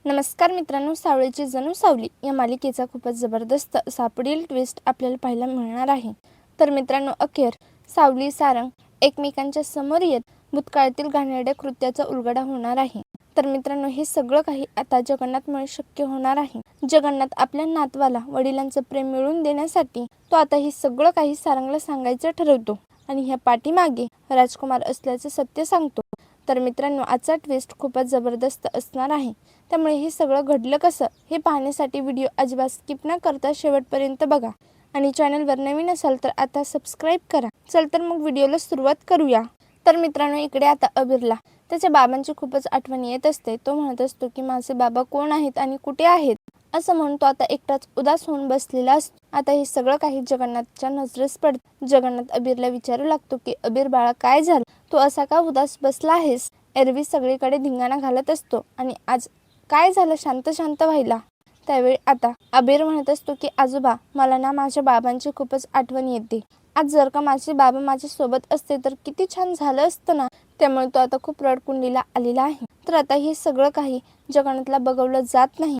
नमस्कार मित्रांनो, सावळीची जणू सावली या मालिकेचा खूपच जबरदस्त असा पुढील ट्विस्ट आपल्याला पाहायला मिळणार आहे. तर मित्रांनो, अखेर सावली सारंग एकमेकांच्या समोर येत भूतकाळातील घाणेरड्या कृत्याचा उलगडा होणार आहे. तर मित्रांनो, हे सगळं काही आता जगन्नाथमुळे शक्य होणार आहे. जगन्नाथ आपल्या नातवाला वडिलांचं प्रेम मिळवून देण्यासाठी तो आता हे सगळं काही सारंगला सांगायचं ठरवतो आणि ह्या पाठीमागे राजकुमार असल्याचं सत्य सांगतो. तर मित्रांनो, आजचा ट्विस्ट खूपच जबरदस्त असणार आहे. त्यामुळे हे सगळं घडलं कसं हे पाहण्यासाठी व्हिडिओ अजिबात स्किप न करता शेवटपर्यंत बघा आणि चॅनलवर नवीन असाल तर आता सबस्क्राईब करा. चल तर मग व्हिडिओला सुरुवात करूया. तर मित्रांनो, इकडे आता अबीरला त्याच्या बाबांची खूपच आठवण येत असते. तो म्हणत असतो की माझे बाबा कोण आहेत आणि कुठे आहेत, असं म्हणून तो आता एकटाच उदास होऊन बसलेला असतो. आता हे सगळं काही जगन्नाथच्या नजरेस पडते. जगन्नाथ अबीरला विचारू लागतो की अबीर बाळा, काय झालं, तू असा का उदास बसला आहेस? एरवी सगळीकडे धिंगाणा घालत असतो आणि आज काय झालं शांत शांत व्हायला? त्यावेळी आता अबीर म्हणत असतो की आजोबा, मला ना माझ्या बाबांची खूपच आठवण येते. आज जर का माझे बाबा माझ्या सोबत असते तर किती छान झालं असतं ना. त्यामुळे तो आता खूप रडकुंडीला आलेला आहे. तर आता हे सगळं काही जगन्नाथला बघवलं जात नाही.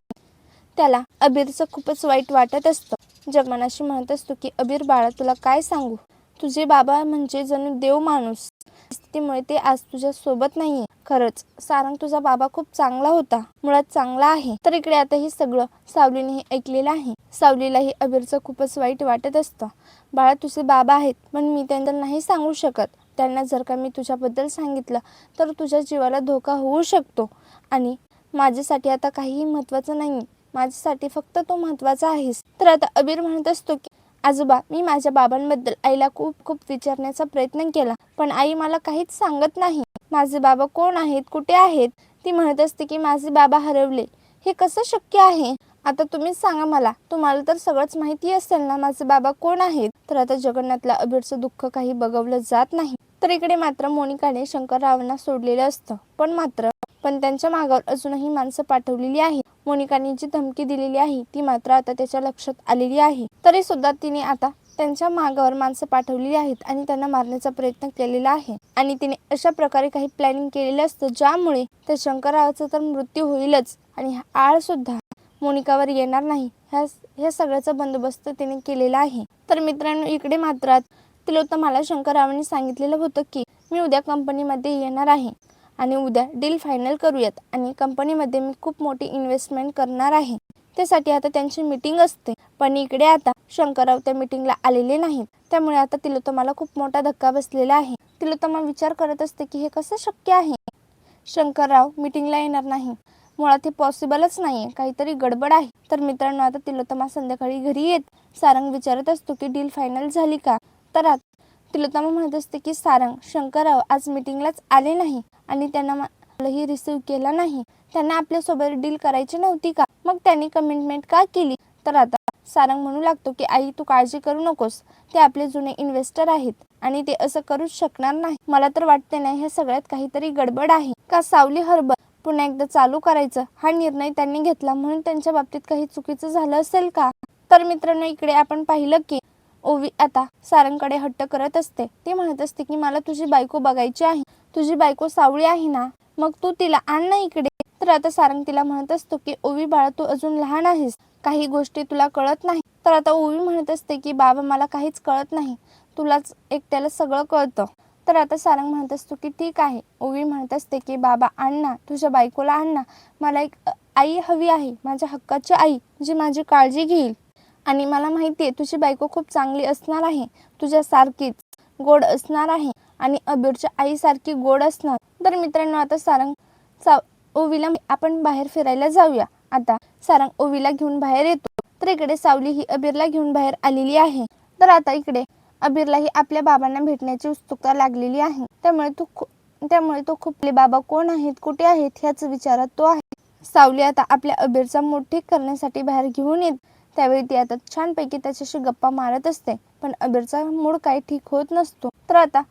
त्याला अबीरचं खूपच वाईट वाटत असतं. जग मनाशी म्हणत असतो की अबीर बाळा, तुला काय सांगू, तुझे बाबा म्हणजे जणू देव माणूस. स्थितीमुळे ते आज तुझ्या सोबत नाहीये. खरंच सारंग, तुझा बाबा खूप चांगला होता, मुळात चांगला आहे. तर इकडे आता हे सगळं सावलीने ऐकलेलं आहे. सावलीलाही अबीरचं खूपच वाईट वाटत असतं. बाळा, तुझे बाबा आहेत, पण मी त्यांना नाही सांगू शकत. त्यांना जर का मी तुझ्याबद्दल सांगितलं तर तुझ्या जीवाला धोका होऊ शकतो आणि माझ्यासाठी आता काहीही महत्त्वाचं नाही. माझ्यासाठी फक्त तो महत्त्वाचा आहेस. तर आता अबीर म्हणत असतो की आजोबा, मी माझ्या बाबांबद्दल आईला खूप खूप विचारण्याचा प्रयत्न केला, पण आई मला काहीच सांगत नाही. माझे बाबा कोण आहेत, कुठे आहेत? ती म्हणत असते की माझे बाबा हरवले. हे कसं शक्य आहे? आता तुम्हीच सांगा मला, तुम्हाला तर सगळंच माहिती असेल ना माझे बाबा कोण आहेत. तर आता जगन्नाथला अबीरचं दुःख काही बघवलं जात नाही. तर इकडे मात्र मोनिकाने शंकररावांना सोडलेलं असतं, पण त्यांच्या मागावर अजूनही माणसं पाठवलेली आहे. मोनिकाने जी धमकी दिलेली आहे ती मात्र आता त्याच्या लक्षात आलेली आहे. तरी सुद्धा तिने आता त्यांच्या मागावर माणसं पाठवलेली आहेत आणि त्यांना मारण्याचा प्रयत्न केलेला आहे. आणि तिने अशा प्रकारे काही प्लॅनिंग केलेलं असतं ज्यामुळे त्या शंकररावाचा तर मृत्यू होईलच आणि आळ सुद्धा मोनिकावर येणार नाही. ह्या सगळ्याचा बंदोबस्त तिने केलेला आहे. तर मित्रांनो, इकडे मात्र तिलोत्तमाला शंकररावांनी सांगितलेलं होतं की मी उद्या कंपनीमध्ये येणार आहे आणि उद्या डील फायनल करूयात आणि कंपनीमध्ये मी खूप मोठी इन्व्हेस्टमेंट करणार आहे. त्यासाठी आता त्यांची मीटिंग असते. पण इकडे आता शंकरराव त्या मीटिंगला आलेले नाहीत. त्यामुळे आता तिलोत्तमाला खूप मोठा धक्का बसलेला आहे. तिलोत्तमा विचार करत असते की हे कसं शक्य आहे, शंकरराव मीटिंगला येणार नाही. मुळात हे पॉसिबलच नाहीये, काहीतरी गडबड आहे. तर मित्रांनो, आता तिलोत्तमा संध्याकाळी घरी येत सारंग विचारत असतो की डील फायनल झाली का? तर तिलोत्तमा म्हणत असते की सारंग, शंकरराव आज मीटिंगलाच आले नाही आणि त्यांना मलाही रिसीव्ह केला नाही. त्यांना आपल्यासोबत डील करायची नव्हती का? मग त्यांनी कमिटमेंट का केली? तर आता सारंग म्हणू लागतो की आई, तू काळजी करू नकोस, ते आपले जुने इन्व्हेस्टर आहेत आणि ते असं करूच शकणार नाही. मला तर वाटते ना, ह्या सगळ्यात काहीतरी गडबड आहे. का सावली हर्बल पुन्हा एकदा चालू करायचं हा निर्णय त्यांनी घेतला म्हणून त्यांच्या बाबतीत काही चुकीचं झालं असेल का? तर मित्रांनो, इकडे आपण पाहिलं की ओवी आता सारंगकडे हट्ट करत असते. ती म्हणत असते की मला तुझी बायको बघायची आहे. तुझी बायको सावळी आहे ना, मग तू तिला आण ना इकडे. तर आता सारंग तिला म्हणत असतो की ओवी बाळा, तू अजून लहान आहेस, काही गोष्टी तुला कळत नाही. तर आता ओवी म्हणत असते की बाबा, मला काहीच कळत नाही, तुलाच एकट्याला सगळं कळतं. तर आता सारंग म्हणत असतो की ठीक आहे. ओवी म्हणत असते की बाबा, आण ना तुझ्या बायकोला, आण ना. मला एक आई हवी आहे, माझ्या हक्काची आई, जी माझी काळजी घेईल. आणि मला माहिती आहे तुझी बायको खूप चांगली असणार आहे, तुझ्यासारखीच गोड असणार आहे आणि अबीरच्या आईसारखी गोड असणार. तर मित्रांनो, आता ओवीला आपण बाहेर फिरायला जाऊया. आता सारंग ओवीला घेऊन बाहेर येतो. तर इकडे सावली ही अबीरला घेऊन बाहेर आलेली आहे. तर आता इकडे अबीरलाही आपल्या बाबांना भेटण्याची उत्सुकता लागलेली आहे. त्यामुळे तो खूप बाबा कोण आहेत, कुठे आहेत ह्याच विचारात तो आहे. सावली आता आपल्या अबीरचा मूड ठीक करण्यासाठी बाहेर घेऊन येत. त्यावेळी ती आता छानपैकी त्याच्याशी गप्पा मारत असते, पण अबीरचा मूड काही ठीक होत नसतो. तर आता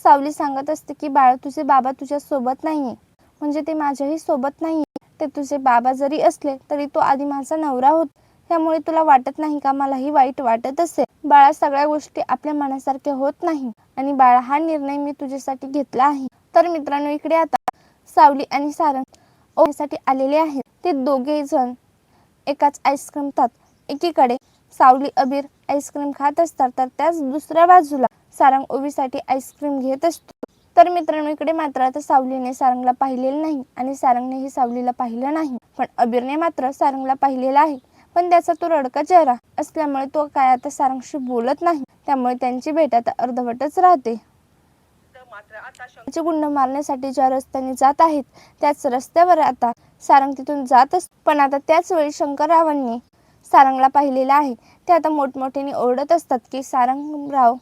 सावली सांगत असते की बाळा, तुझे बाबा तुझ्या सोबत नाहीये, म्हणजे ते माझ्याही सोबत नाहीये. ते तुझे बाबा जरी असले तरी तो आधी माझा नवरा होता. त्यामुळे तुला वाटत नाही का मलाही वाईट वाटत असेल? बाळा, सगळ्या गोष्टी आपल्या मनासारख्या होत नाही आणि बाळा, हा निर्णय मी तुझ्यासाठी घेतला आहे. तर मित्रांनो, इकडे आता सावली आणि सारंग ओवीसाठी आलेले आहेत. ते दोघे जण एकाच आईस्क्रीम खातात. एकीकडे सावली अबीर आईस्क्रीम खात असतात तर त्याच दुसऱ्या बाजूला सारंग ओवीसाठी आईस्क्रीम घेत असतो. तर मित्रांनो, इकडे मात्र आता सावलीने सारंगला पाहिलेलं नाही आणि सारंगनेही सावलीला पाहिलं नाही. पण अबीरने मात्र सारंगला पाहिलेलं आहे. पण त्याचा तो रडका चेहरा असल्यामुळे तो काय आता सारंगशी बोलत नाही. त्यामुळे त्यांची भेट आता अर्धवटच राहते. गुंड मारण्यासाठी ज्या रस्त्याने जात आहेत त्याच रस्त्यावर आता सारंग तिथून जात असतो. पण आता त्याच वेळी शंकररावांनी सारंगला पाहिलेलं आहे. ते आता मोठमोठ्याने ओरडत असतात की सारंगराव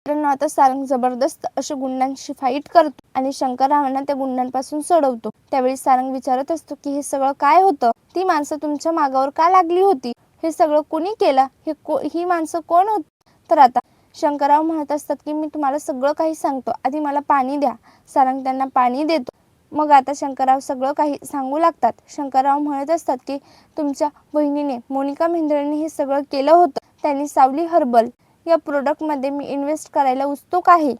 आता सारंग जबरदस्त अशा गुंडांशी फाईट करतो आणि शंकररावांना त्या गुंडांपासून सोडवतो. त्यावेळी सारंग विचारत असतो की हे सगळं काय होतं? ती माणसं तुमच्या मागावर का लागली होती? हे सगळं कोणी केलं? ही माणसं कोण होती? तर आता शंकरराव म्हणत असतात की मी तुम्हाला सगळं काही सांगतो, आधी मला पाणी द्या. सारंग त्यांना पाणी देतो. मग आता शंकरराव सगळं काही सांगू लागतात. शंकरराव म्हणत असतात की तुमच्या बहिणीने मोनिका मेहेंदळेने हे सगळं केलं होतं. त्यांनी सावली हर्बल या प्रोडक्टमध्ये मी इन्व्हेस्ट करायला उत्सुक आहे,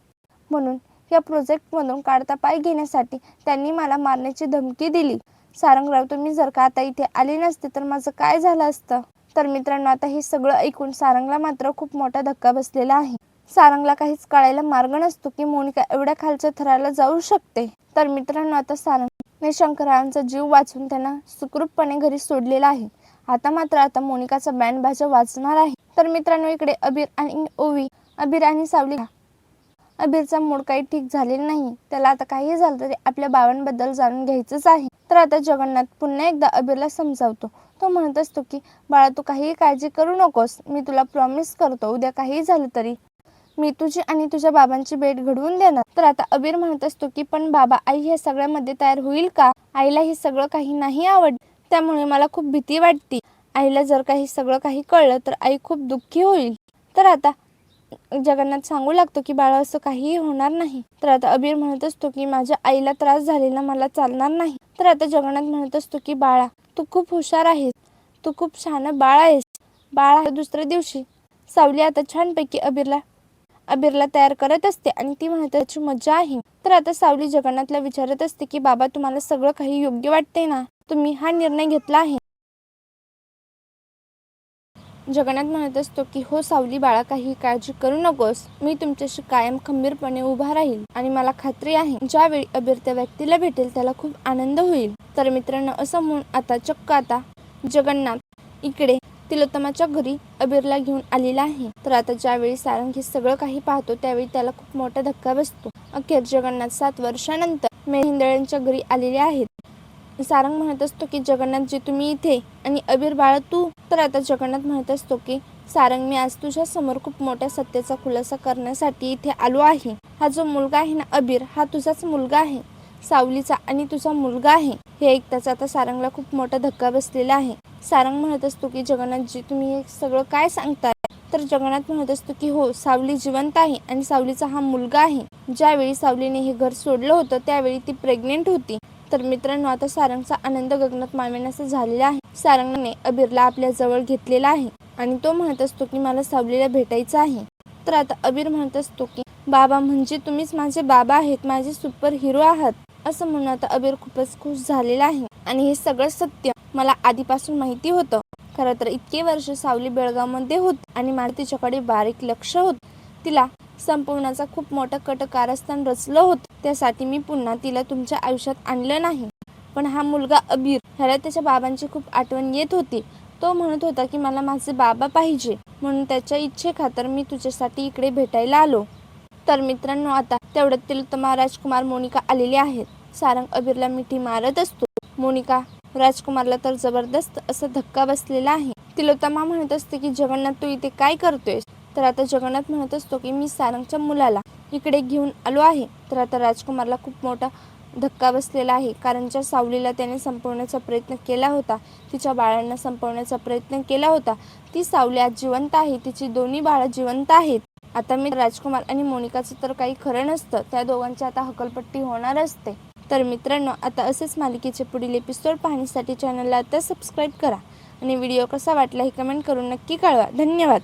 म्हणून या प्रोजेक्टमधून काढता पाय घेण्यासाठी त्यांनी मला मारण्याची धमकी दिली. सारंगराव, तुम्ही जर का आता इथे आले नसते तर माझं काय झालं असतं? तर मित्रांनो, आता हे सगळं ऐकून सारंगला मात्र खूप मोठा धक्का बसलेला आहे. सारंगला काहीच कळायला मार्ग नसतो की मोनिका एवढ्या खालच्या थराला जाऊ शकते. तर मित्रांनो, आता सारंगने शंकररावांचा जीव वाचून त्यांना सुखरूपपणे घरी सोडलेला आहे. आता मात्र मोनिकाचा बँड बाजा वाजणार आहे. तर मित्रांनो, इकडे अबीर आणि सावली, अबीरचा मूड काही ठीक झालेला नाही. त्याला आता काही झालं तरी आपल्या बाबांबद्दल जाणून घ्यायचंच आहे. तर आता जगन्नाथ पुन्हा एकदा अबीरला समजावतो. तो म्हणत असतो की बाळा, तू काही काळजी करू नकोस. मी तुला प्रॉमिस करतो, उद्या काही झालं तरी मी तुझी आणि तुझ्या बाबांची भेट घडवून देणार. तर आता अबीर म्हणत असतो की पण बाबा, आई ह्या सगळ्यामध्ये तयार होईल का? आईला हे सगळं काही नाही आवडत, त्यामुळे मला खूप भीती वाटते. आईला जर काही सगळं काही कळलं तर आई खूप दुःखी होईल. तर आता जगन्नाथ सांगू लागतो की बाळा, असं काहीही होणार नाही. तर आता अबीर म्हणत असतो की माझ्या आईला त्रास झालेला मला चालणार नाही. तर आता जगन्नाथ म्हणत असतो की बाळा, तू खूप हुशार आहेस, तू खूप छान बाळ आहेस. बाळा, दुसऱ्या दिवशी सावली आता छानपैकी अबीरला तयार करत असते आणि ती म्हणत त्याची मजा आहे. तर आता सावली जगन्नाथला विचारत असते की बाबा, तुम्हाला सगळं काही योग्य वाटते ना? तुम्ही हा निर्णय घेतला आहे? जगन्नाथ म्हणत असतो की हो सावली बाळा, काही काळजी करू नकोस. मी तुमच्याशी कायम खंबीरपणे उभा राहील आणि मला खात्री आहे ज्यावेळी अबीर त्या व्यक्तीला भेटेल त्याला खूप आनंद होईल. तर मित्रांनो, असं म्हणून आता जगन्नाथ इकडे तिलोत्तमाच्या घरी अबीरला घेऊन आलेला आहे. तर आता ज्यावेळी सारंग हे सगळं काही पाहतो त्यावेळी त्याला खूप मोठा धक्का बसतो. अखेर जगन्नाथ 7 वर्षानंतर मेहेंदळेंच्या घरी आलेले आहेत. सारंग म्हणत असतो की जगन्नाथजी, तुम्ही इथे आणि अबीर बाळा तू? तर आता जगन्नाथ म्हणत असतो की सारंग, मी आज तुझ्या समोर खूप मोठ्या सत्याचा खुलासा करण्यासाठी इथे आलो आहे. हा जो मुलगा आहे ना अबीर, हा तुझाच मुलगा आहे, सावलीचा आणि तुझा मुलगा आहे. हे ऐकताच आता सारंगला खूप मोठा धक्का बसलेला आहे. सारंग म्हणत असतो की जगन्नाथजी, तुम्ही हे सगळं काय सांगताय? तर जगन्नाथ म्हणत असतो की हो, सावली जिवंत आहे आणि सावलीचा हा मुलगा आहे. ज्यावेळी सावलीने हे घर सोडलं होतं त्यावेळी ती प्रेग्नेंट होती. तर मित्रांनो, आता सारंगचा आनंद गगनात मावेनासा झालेला आहे. सारंगने अबीरला आपल्या जवळ घेतलेला आहे आणि तो म्हणत असतो की मला सावलीला भेटायचं आहे. तर आता अबीर म्हणत असतो की बाबा, म्हणजे तुम्हीच माझे बाबा आहेत, माझे सुपर हिरो आहात. असं म्हणून आता अबीर खूपच खुश झालेला आहे आणि हे सगळं सत्य मला आधीपासून माहिती होतं. खरं तर इतके वर्ष सावली बेळगावमध्ये होती आणि मला तिच्याकडे बारीक लक्ष होतं. तिला संपवण्याचा खूप मोठं कारस्थान रचलं होतं. त्यासाठी मी पुन्हा तिला तुमच्या आयुष्यात आणलं नाही. पण हा मुलगा अबीर, ह्याला त्याच्या बाबांची खूप आठवण येत होती. तो म्हणत होता की मला माझे बाबा पाहिजे, म्हणून त्याच्या इच्छेखातर मी तुझ्यासाठी इकडे भेटायला आलो. तर मित्रांनो, आता तेवढ्यात तिलोत्तमा, राजकुमार, मोनिका आलेले आहेत. सारंग अबीरला मिठी मारत असतो. मोनिका राजकुमारला तर जबरदस्त असा धक्का बसलेला आहे. तिलोत्तमा म्हणत असते की जगन्नाथ, तू इथे काय करतोयस? तर आता जगन्नाथ म्हणत असतो की मी सारंगच्या मुलाला इकडे घेऊन आलो आहे. तर आता राजकुमारला खूप मोठा धक्का बसलेला आहे, कारण ज्या सावलीला त्याने संपवण्याचा प्रयत्न केला होता, तिच्या बाळांना संपवण्याचा प्रयत्न केला होता, ती सावली आज जिवंत आहे. तिची दोन्ही बाळं जिवंत आहेत. आता मी राजकुमार आणि मोनिकाचं तर काही खरं नसतं. त्या दोघांची आता हकलपट्टी होणार असते. तर मित्रांनो, आता असेच मालिकेचे पुढील एपिसोड पाहण्यासाठी चॅनलला आता सबस्क्राईब करा आणि व्हिडिओ कसा वाटला हे कमेंट करून नक्की कळवा. धन्यवाद.